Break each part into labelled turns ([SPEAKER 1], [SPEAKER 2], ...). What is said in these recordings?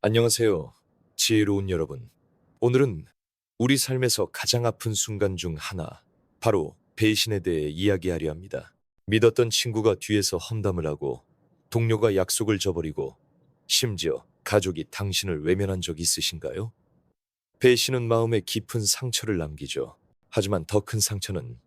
[SPEAKER 1] 안녕하세요. 지혜로운 여러분. 오늘은 우리 삶에서 가장 아픈 순간 중 하나, 바로 배신에 대해 이야기하려 합니다. 믿었던 친구가 뒤에서 험담을 하고, 동료가 약속을 저버리고, 심지어 가족이 당신을 외면한 적 있으신가요? 배신은 마음에 깊은 상처를 남기죠. 하지만 더 큰 상처는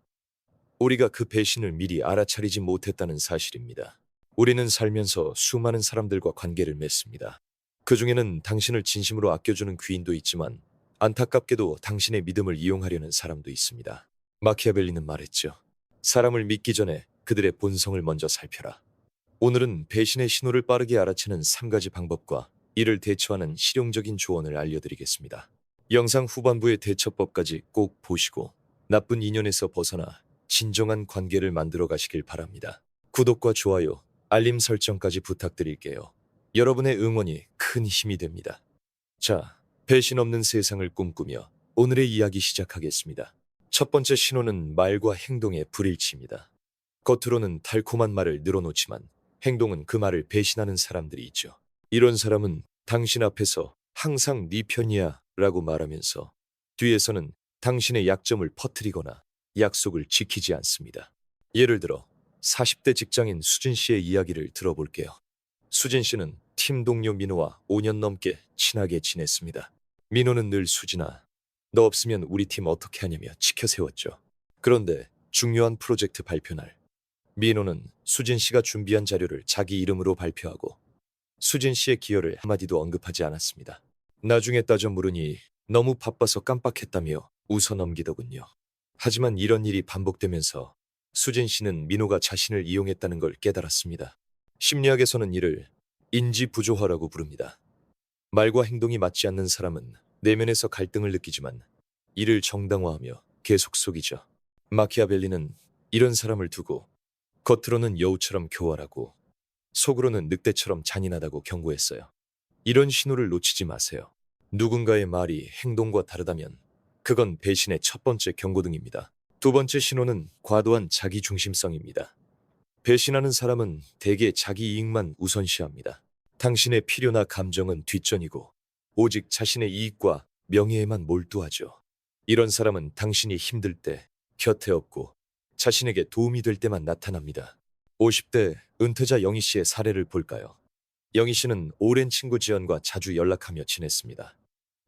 [SPEAKER 1] 우리가 그 배신을 미리 알아차리지 못했다는 사실입니다. 우리는 살면서 수많은 사람들과 관계를 맺습니다. 그 중에는 당신을 진심으로 아껴주는 귀인도 있지만 안타깝게도 당신의 믿음을 이용하려는 사람도 있습니다. 마키아벨리는 말했죠. 사람을 믿기 전에 그들의 본성을 먼저 살펴라. 오늘은 배신의 신호를 빠르게 알아채는 3가지 방법과 이를 대처하는 실용적인 조언을 알려드리겠습니다. 영상 후반부의 대처법까지 꼭 보시고 나쁜 인연에서 벗어나 진정한 관계를 만들어 가시길 바랍니다. 구독과 좋아요, 알림 설정까지 부탁드릴게요. 여러분의 응원이 큰 힘이 됩니다. 자, 배신 없는 세상을 꿈꾸며 오늘의 이야기 시작하겠습니다. 첫 번째 신호는 말과 행동의 불일치입니다. 겉으로는 달콤한 말을 늘어놓지만 행동은 그 말을 배신하는 사람들이 있죠. 이런 사람은 당신 앞에서 항상 네 편이야 라고 말하면서 뒤에서는 당신의 약점을 퍼뜨리거나 약속을 지키지 않습니다. 예를 들어 40대 직장인 수진 씨의 이야기를 들어볼게요. 수진 씨는 팀 동료 민호와 5년 넘게 친하게 지냈습니다. 민호는 늘 수진아, 너 없으면 우리 팀 어떻게 하냐며 지켜세웠죠. 그런데 중요한 프로젝트 발표 날, 민호는 수진 씨가 준비한 자료를 자기 이름으로 발표하고 수진 씨의 기여를 한마디도 언급하지 않았습니다. 나중에 따져 물으니 너무 바빠서 깜빡했다며 웃어 넘기더군요. 하지만 이런 일이 반복되면서 수진 씨는 민호가 자신을 이용했다는 걸 깨달았습니다. 심리학에서는 이를 인지부조화라고 부릅니다. 말과 행동이 맞지 않는 사람은 내면에서 갈등을 느끼지만 이를 정당화하며 계속 속이죠. 마키아벨리는 이런 사람을 두고 겉으로는 여우처럼 교활하고 속으로는 늑대처럼 잔인하다고 경고했어요. 이런 신호를 놓치지 마세요. 누군가의 말이 행동과 다르다면 그건 배신의 첫 번째 경고등입니다. 두 번째 신호는 과도한 자기중심성입니다. 배신하는 사람은 대개 자기 이익만 우선시합니다. 당신의 필요나 감정은 뒷전이고 오직 자신의 이익과 명예에만 몰두하죠. 이런 사람은 당신이 힘들 때 곁에 없고 자신에게 도움이 될 때만 나타납니다. 50대 은퇴자 영희 씨의 사례를 볼까요? 영희 씨는 오랜 친구 지연과 자주 연락하며 지냈습니다.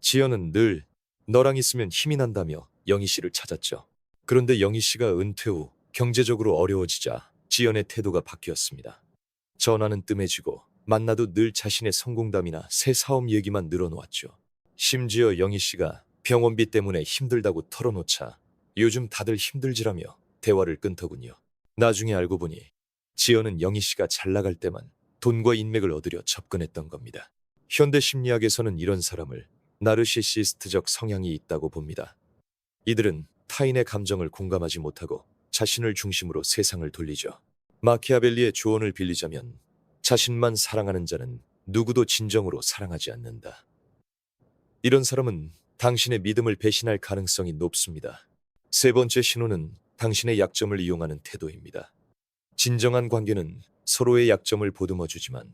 [SPEAKER 1] 지연은 늘 너랑 있으면 힘이 난다며 영희 씨를 찾았죠. 그런데 영희 씨가 은퇴 후 경제적으로 어려워지자 지연의 태도가 바뀌었습니다. 전화는 뜸해지고 만나도 늘 자신의 성공담이나 새 사업 얘기만 늘어놓았죠. 심지어 영희 씨가 병원비 때문에 힘들다고 털어놓자 요즘 다들 힘들지라며 대화를 끊더군요. 나중에 알고 보니 지연은 영희 씨가 잘 나갈 때만 돈과 인맥을 얻으려 접근했던 겁니다. 현대 심리학에서는 이런 사람을 나르시시스트적 성향이 있다고 봅니다. 이들은 타인의 감정을 공감하지 못하고 자신을 중심으로 세상을 돌리죠. 마키아벨리의 조언을 빌리자면 자신만 사랑하는 자는 누구도 진정으로 사랑하지 않는다. 이런 사람은 당신의 믿음을 배신할 가능성이 높습니다. 세 번째 신호는 당신의 약점을 이용하는 태도입니다. 진정한 관계는 서로의 약점을 보듬어주지만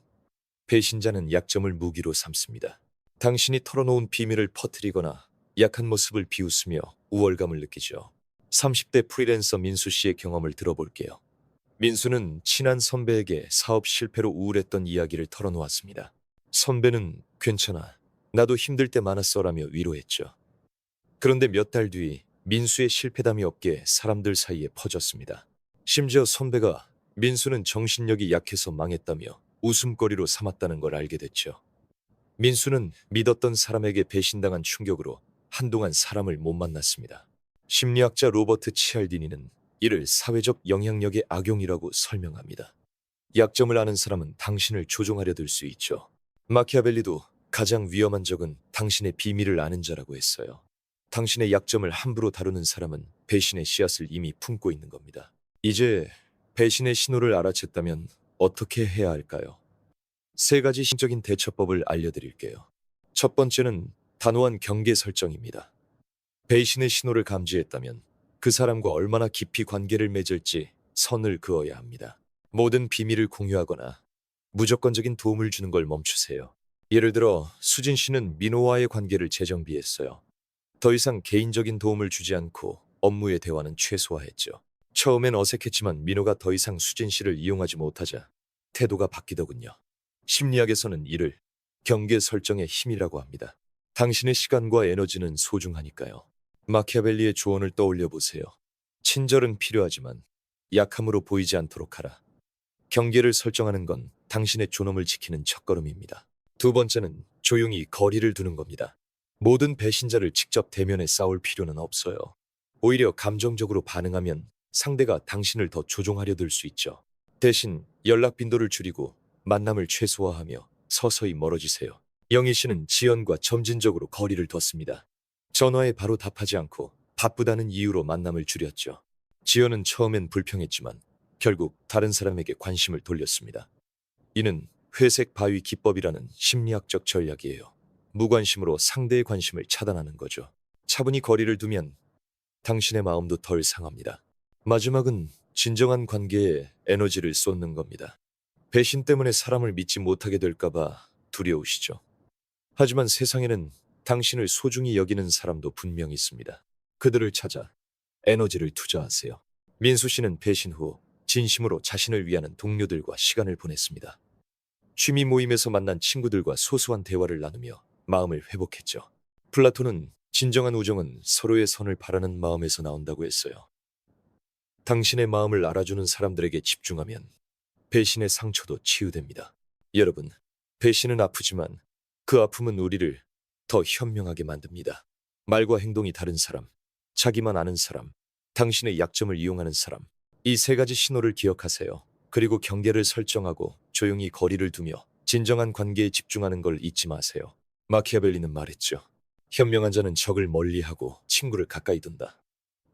[SPEAKER 1] 배신자는 약점을 무기로 삼습니다. 당신이 털어놓은 비밀을 퍼뜨리거나 약한 모습을 비웃으며 우월감을 느끼죠. 30대 프리랜서 민수 씨의 경험을 들어볼게요. 민수는 친한 선배에게 사업 실패로 우울했던 이야기를 털어놓았습니다. 선배는 괜찮아, 나도 힘들 때 많았어라며 위로했죠. 그런데 몇 달 뒤 민수의 실패담이 업계 사람들 사이에 퍼졌습니다. 심지어 선배가 민수는 정신력이 약해서 망했다며 웃음거리로 삼았다는 걸 알게 됐죠. 민수는 믿었던 사람에게 배신당한 충격으로 한동안 사람을 못 만났습니다. 심리학자 로버트 치알디니는 이를 사회적 영향력의 악용이라고 설명합니다. 약점을 아는 사람은 당신을 조종하려 들 수 있죠. 마키아벨리도 가장 위험한 적은 당신의 비밀을 아는 자라고 했어요. 당신의 약점을 함부로 다루는 사람은 배신의 씨앗을 이미 품고 있는 겁니다. 이제 배신의 신호를 알아챘다면 어떻게 해야 할까요? 3가지 신적인 대처법을 알려드릴게요. 첫 번째는 단호한 경계 설정입니다. 배신의 신호를 감지했다면 그 사람과 얼마나 깊이 관계를 맺을지 선을 그어야 합니다. 모든 비밀을 공유하거나 무조건적인 도움을 주는 걸 멈추세요. 예를 들어 수진 씨는 민호와의 관계를 재정비했어요. 더 이상 개인적인 도움을 주지 않고 업무의 대화는 최소화했죠. 처음엔 어색했지만 민호가 더 이상 수진 씨를 이용하지 못하자 태도가 바뀌더군요. 심리학에서는 이를 경계 설정의 힘이라고 합니다. 당신의 시간과 에너지는 소중하니까요. 마키아벨리의 조언을 떠올려 보세요. 친절은 필요하지만 약함으로 보이지 않도록 하라. 경계를 설정하는 건 당신의 존엄을 지키는 첫걸음입니다. 두 번째는 조용히 거리를 두는 겁니다. 모든 배신자를 직접 대면해 싸울 필요는 없어요. 오히려 감정적으로 반응하면 상대가 당신을 더 조종하려 들 수 있죠. 대신 연락 빈도를 줄이고 만남을 최소화하며 서서히 멀어지세요. 영희 씨는 지연과 점진적으로 거리를 뒀습니다. 전화에 바로 답하지 않고 바쁘다는 이유로 만남을 줄였죠. 지연은 처음엔 불평했지만 결국 다른 사람에게 관심을 돌렸습니다. 이는 회색 바위 기법이라는 심리학적 전략이에요. 무관심으로 상대의 관심을 차단하는 거죠. 차분히 거리를 두면 당신의 마음도 덜 상합니다. 마지막은 진정한 관계에 에너지를 쏟는 겁니다. 배신 때문에 사람을 믿지 못하게 될까봐 두려우시죠. 하지만 세상에는 당신을 소중히 여기는 사람도 분명히 있습니다. 그들을 찾아 에너지를 투자하세요. 민수 씨는 배신 후 진심으로 자신을 위하는 동료들과 시간을 보냈습니다. 취미 모임에서 만난 친구들과 소소한 대화를 나누며 마음을 회복했죠. 플라톤은 진정한 우정은 서로의 선을 바라는 마음에서 나온다고 했어요. 당신의 마음을 알아주는 사람들에게 집중하면 배신의 상처도 치유됩니다. 여러분, 배신은 아프지만 그 아픔은 우리를 더 현명하게 만듭니다. 말과 행동이 다른 사람, 자기만 아는 사람, 당신의 약점을 이용하는 사람, 이 세 가지 신호를 기억하세요. 그리고 경계를 설정하고 조용히 거리를 두며 진정한 관계에 집중하는 걸 잊지 마세요. 마키아벨리는 말했죠. 현명한 자는 적을 멀리하고 친구를 가까이 둔다.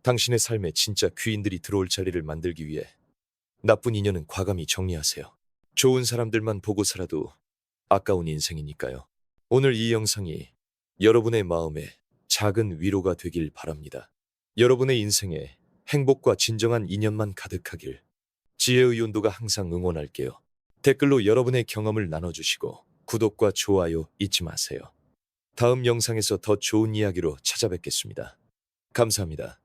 [SPEAKER 1] 당신의 삶에 진짜 귀인들이 들어올 자리를 만들기 위해 나쁜 인연은 과감히 정리하세요. 좋은 사람들만 보고 살아도 아까운 인생이니까요. 오늘 이 영상이 여러분의 마음에 작은 위로가 되길 바랍니다. 여러분의 인생에 행복과 진정한 인연만 가득하길 지혜의 온도가 항상 응원할게요. 댓글로 여러분의 경험을 나눠주시고 구독과 좋아요 잊지 마세요. 다음 영상에서 더 좋은 이야기로 찾아뵙겠습니다. 감사합니다.